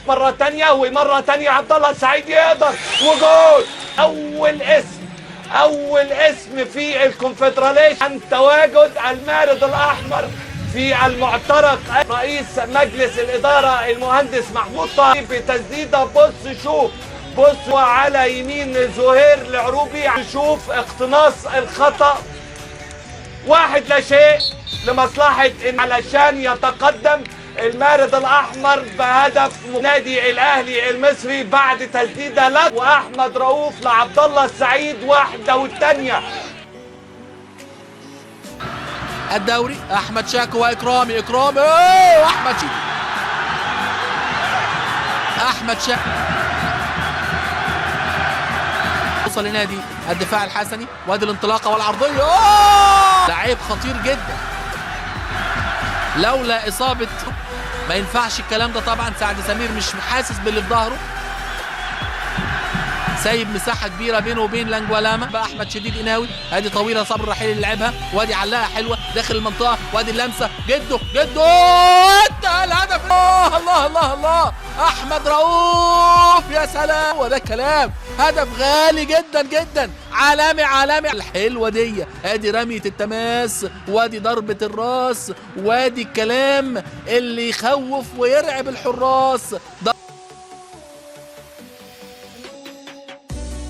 مرة تانية ومرة تانية عبد الله السعيد يقدر وجول. أول اسم في الكونفدرالية عن تواجد المارد الأحمر في المعترك. رئيس مجلس الإدارة المهندس محمود طه بتسديدة. بص على يمين زهير العروبي. شوف اقتناص الخطأ. 1-0 لمصلحة علشان يتقدم المارد الأحمر بهدف نادي الأهلي المصري بعد تسديدة له وأحمد رؤوف لعبد الله السعيد. واحدة والتانية. الدوري أحمد شاكو وإكرامي. وأحمد شاكو. أحمد شاكو وصل لنادي الدفاع الحسني. وادي الانطلاقة والعرضية. لعيب خطير جدا. لولا إصابة ما ينفعش الكلام ده طبعا. سعد سمير مش حاسس باللي في ظهره. سايب مساحة كبيرة بينه وبين لانجوالاما. بقى أحمد شديد قناوي. ادي طويلة صبر الرحيل اللي لعبها. وادي علقة حلوة داخل المنطقة. وادي اللمسة. جده الهدف. الله أحمد رؤوف. يا سلام. وده كلام. هدف غالي جدا جدا. عالمي. الحلوة دي. ادي رمية التماس. وادي ضربة الراس. وادي الكلام اللي يخوف ويرعب الحراس.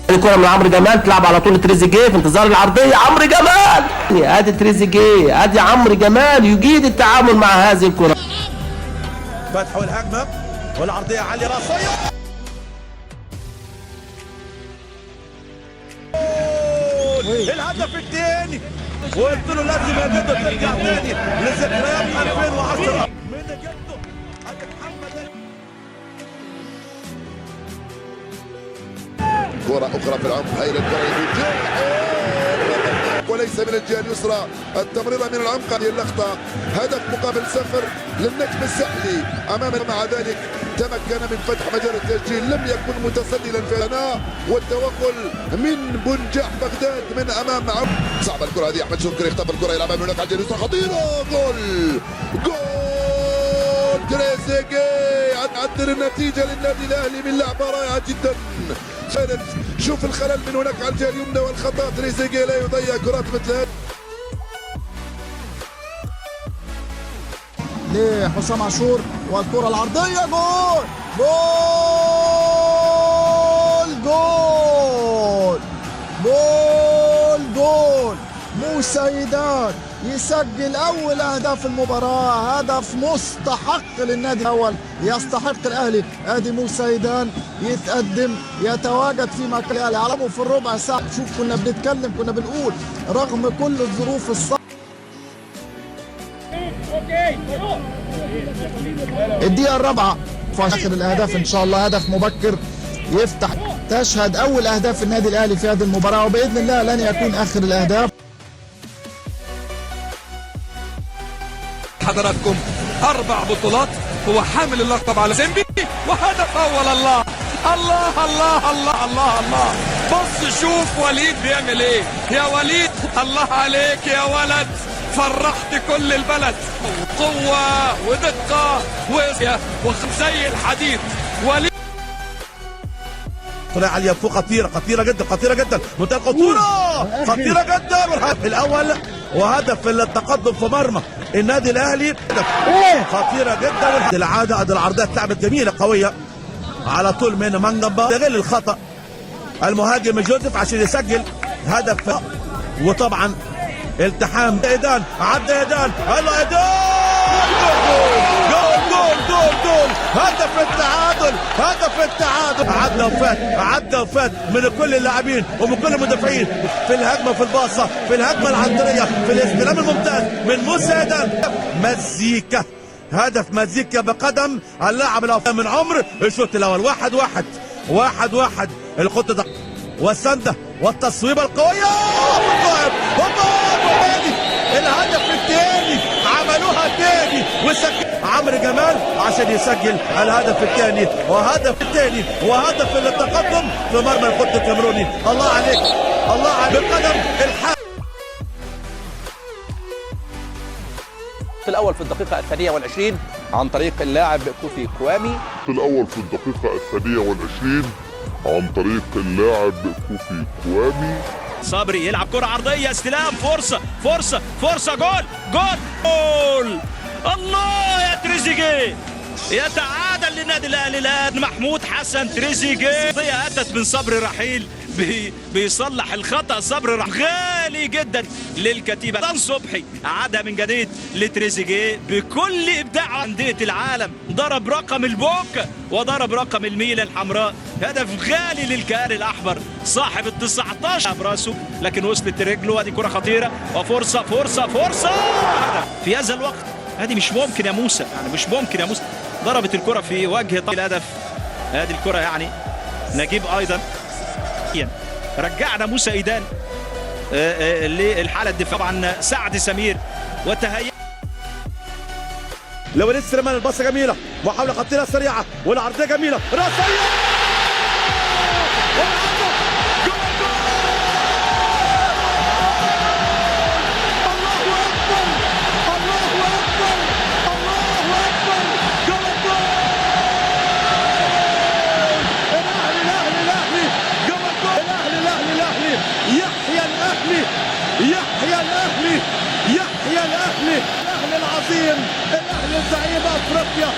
الكرة من عمرو جمال تلعب على طول تريزيجيه في انتظار العرضية. عمرو جمال. ادي تريزيجيه. ادي عمرو جمال يجيد التعامل مع هذه الكرة. فتحوا الهجمة والعرضية عالية راسية. الهدف الثاني. وقلت له لازم يا جدو ترجع ثاني لذكريات 2010 من جدو. كرة أخرى في العمق. هاي الكرة وليس من الجهة اليسرى. التمريرة من العمق. هذه اللقطة هدف مقابل 0 للنجم السحلي أمامنا. مع ذلك تمكن من فتح مجال التسجيل. لم يكن متسللا في الأناء والتوغل من بنجاح بغداد من أمام عمق. صعبة الكرة هذه. أحمد شكري يخطف الكرة يلعبها من هناك على الجهة اليسرى. خطيرة. جول تريزيجيه. عدل النتيجة للنادي الأهلي من لعبة رائعة جدا. شوف الخلل من هناك على الجهه اليمنى والخطا. تريزيجيه لا يضيع كرات مثل هذه. لحسام عاشور والكره العرضيه. جول موسى ايدان يسجل اول اهداف المباراه. هدف مستحق للنادي الاول. يستحق الاهلي. ادي موسى ايدان يتقدم يتواجد في مكان الاهلي. علمه في الربع ساعه. شوف كنا بنقول رغم كل الظروف الصعبه. الدقيقه الرابعه فاخر الاهداف ان شاء الله. هدف مبكر يفتح. تشهد اول اهداف النادي الاهلي في هذه المباراه وباذن الله لن يكون اخر الاهداف. حضراتكم 4 بطولات. هو حامل اللقب على زنبي. وهدف اول. الله. بص شوف وليد بيعمل ايه يا وليد. الله عليك يا ولد. فرحت كل البلد. قوة ودقة وزي الحديد. وليد طلع عليها فوق. خطيرة جدا. منتهى الخطورة. خطيرة جدا. الأول وهدف التقدم في مرمى النادي الأهلي. خطيرة جدا. العادة العرضيات لعبت جميلة قوية على طول من مانجمبا. غير الخطأ المهاجم جوزيف عشان يسجل هدف. وطبعا التحام ايدان. عدى ايدان. الله ايدان. جول. هدف التعادل. عدى وفات من كل اللاعبين ومن كل المدافعين في الهجمه في الباصه في الهجمه العنتريه في الاستلام الممتاز من موسى ايدان. مزيكا. هدف مزيكا بقدم اللاعب الافضل من عمر. الشوط الاول 1-1 الخطه والسنده والتصويبه القويه. الهدف الثاني. عملوها تاني وسجل عمرو جمال عشان يسجل الهدف الثاني. وهدف التقدم في مرمى الخط الكاميروني. الله عليك بقدم الحارس. الشوط الأول في الدقيقة 22 عن طريق اللاعب كوفي كوامي. الأول في الدقيقة 22 عن طريق اللاعب كوفي كوامي. صبري يلعب كرة عرضية، استلام، فرصة، جول الله يا تريزيجيه، يتعادل للنادي الاهلي الان محمود حسن تريزيجيه. اتت من صبري رحيل بيصلح الخطا. صبري غالي جدا للكتيبه. دان صبحي عادها من جديد لتريزيجيه بكل ابداع انديه العالم، ضرب رقم البوك وضرب رقم الميله الحمراء. هدف غالي للكيان الاحمر صاحب ال 19 براسه، لكن وصلت رجله. هذه كره خطيره وفرصه هدف في هذا الوقت. هذه مش ممكن يا موسى، يعني مش ممكن يا موسى. ضربت الكره في وجه الهدف. هذه الكره يعني نجيب ايضا رجعنا موسى ايدان للحاله الدفاع. طبعا سعد سمير وتهيأ لوليد سليمان. الباصه جميله، محاوله خطيره سريعه والعرضيه جميله، راسيه يحيى الاهلي العظيم، الاهلي زعيم افريقيا.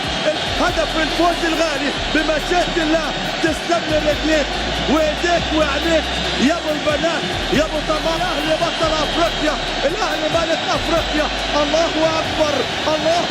هدف الفوز الغالي بمشيئه الله. تسلم لي رجليك وايديك وعينيك يا ابو البنات يا ابو طمع. الاهلي بطل افريقيا، الاهلي ملك افريقيا. الله اكبر الله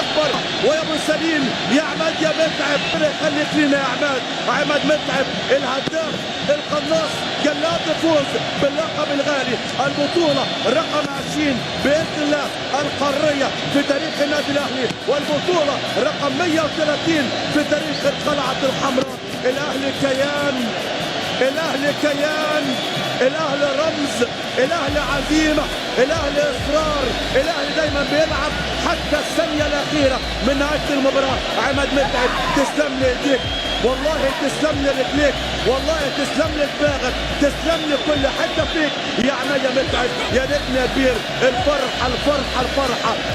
اكبر. ويا ابو سليم يا عماد يا متعب، خليك لينا يا عماد. عماد متعب الهداف القناص جلاد الفوز باللقب الغالي، البطوله رقم 20 باذن الله القاريه في تاريخ النادي الاهلي، والبطوله رقم 130 في تاريخ القلعه الحمراء. الاهلي كيان، الاهلي رمز، الاهلي عزيمه، الاهلي اصرار، الاهلي دايما بيلعب حتى الثانيه الاخيره من نهايه المباراه. عماد متعب تسلم لي ايديك، والله تسلم لي رجليك، والله تسلم لي دماغك، تسلم لي كل حته فيك يا عماد يا متعب. يا ريتني يا كبير. الفرحه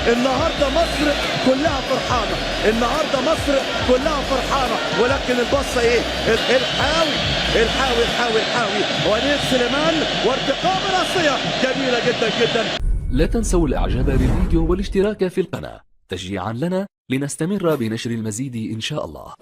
النهارده مصر كلها فرحانه، النهارده مصر كلها فرحانه. ولكن البصه ايه؟ الحاوي وليد سليمان وارتقاء راسيه جميله جدا. لا تنسوا الاعجاب بالفيديو والاشتراك في القناه تشجيعا لنا لنستمر بنشر المزيد ان شاء الله.